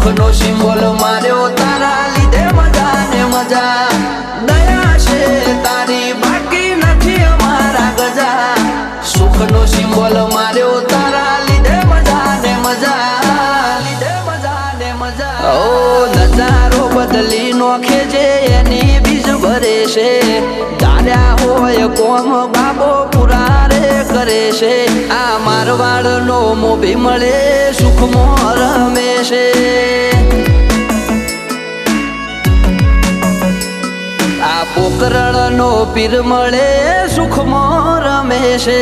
સુખનો symbol માર્યો તારા લીધે મજા ને મજા દયા છે તારી બાકી નથી અમારા ગજા સુખનો સિમ્બોલ માર્યો તારા લીધે મજા ને મજા ઓ નજારો બદલી નોખે છે એની બીજ ભરે છે ધાર્યા હોય કોમ બાબો પુરા રે કરે છે આ મારવાડ નો મોભી મળે સુખમાં રમે છે આ પોકરણ નો પીર મળે સુખમાં રમે છે